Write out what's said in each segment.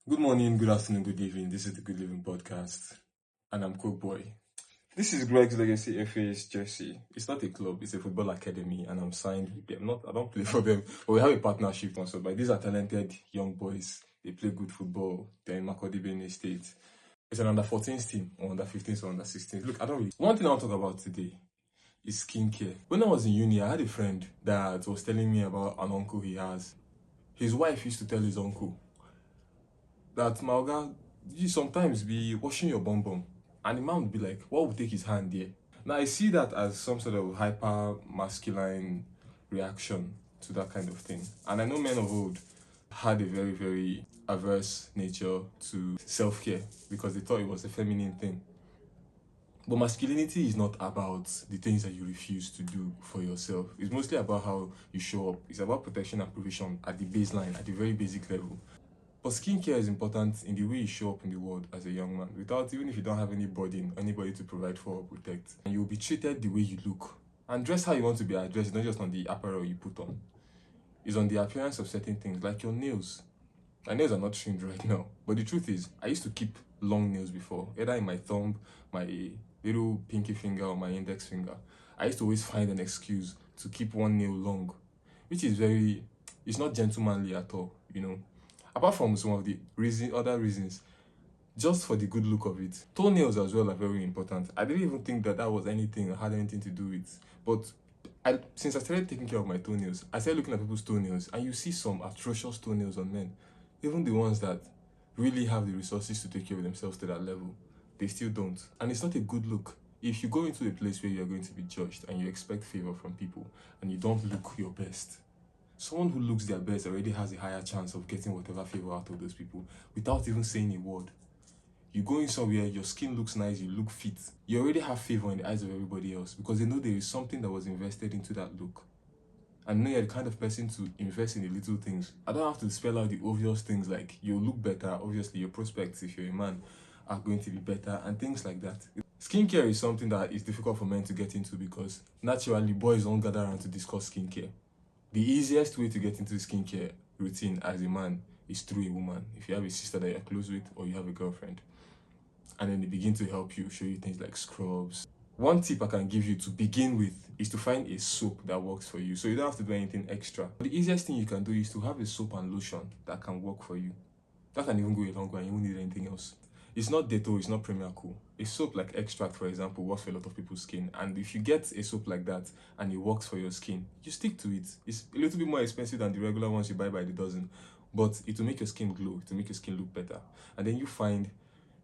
Good morning, good afternoon, good evening. This is the Good Living podcast, and I'm Cook Boy. This is Greg's Legacy FA's jersey. It's not a club; it's a football academy, and I'm signed with them. I don't play for them, but we have a partnership on. So, but these are talented young boys. They play good football. They're in Makurdi Benue State. It's an under 14s team, or under 15s, or under 16s. Look, I don't really. One thing I want to talk about today is skincare. When I was in uni, I had a friend that was telling me about an uncle he has. His wife used to tell his uncle that Malga, you sometimes be washing your bum bum, and the man would be like, what would take his hand there? Now I see that as some sort of hyper masculine reaction to that kind of thing. And I know men of old had a very, very averse nature to self-care because they thought it was a feminine thing. But masculinity is not about the things that you refuse to do for yourself. It's mostly about how you show up. It's about protection and provision at the baseline, at the very basic level. But skincare is important in the way you show up in the world as a young man. Even if you don't have anybody to provide for or protect, and you will be treated the way you look. And dress how you want to be addressed, not just on the apparel you put on. It's on the appearance of certain things, like your nails. My nails are not trimmed right now, but the truth is, I used to keep long nails before, either in my thumb, my little pinky finger, or my index finger. I used to always find an excuse to keep one nail long, which is it's not gentlemanly at all, you know. Apart from some of the other reasons, just for the good look of it. Toenails as well are very important. I didn't even think that was anything or had anything to do with. But since I started taking care of my toenails, I started looking at people's toenails, and you see some atrocious toenails on men. Even the ones that really have the resources to take care of themselves to that level, they still don't. And it's not a good look. If you go into a place where you're going to be judged and you expect favor from people and you don't look your best, someone who looks their best already has a higher chance of getting whatever favor out of those people without even saying a word. You go in somewhere, your skin looks nice, you look fit. You already have favor in the eyes of everybody else because they know there is something that was invested into that look. And know you're the kind of person to invest in the little things. I don't have to spell out the obvious things like you'll look better, obviously your prospects if you're a man are going to be better and things like that. Skincare is something that is difficult for men to get into because naturally boys don't gather around to discuss skincare. The easiest way to get into skincare routine as a man is through a woman. If you have a sister that you're close with or you have a girlfriend, and then they begin to help you, show you things like scrubs. One tip I can give you to begin with is to find a soap that works for you, so you don't have to do anything extra. The easiest thing you can do is to have a soap and lotion that can work for you. That can even go a long way and you won't need anything else. It's not Dettol, it's not Premier Cool. A soap like Extract, for example, works for a lot of people's skin. And if you get a soap like that and it works for your skin, you stick to it. It's a little bit more expensive than the regular ones you buy by the dozen, but it will make your skin glow, it will make your skin look better. And then you find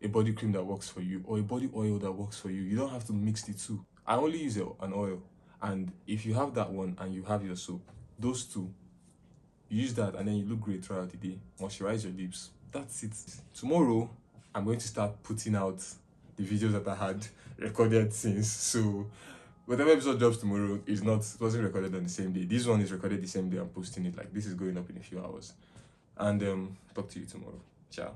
a body cream that works for you or a body oil that works for you. You don't have to mix the two. I only use an oil. And if you have that one and you have your soap, those two, you use that and then you look great throughout the day. Moisturize your lips. That's it. Tomorrow, I'm going to start putting out the videos that I had recorded since. So whatever episode drops tomorrow it wasn't recorded on the same day. This one is recorded the same day I'm posting it. Like this is going up in a few hours. And talk to you tomorrow. Ciao.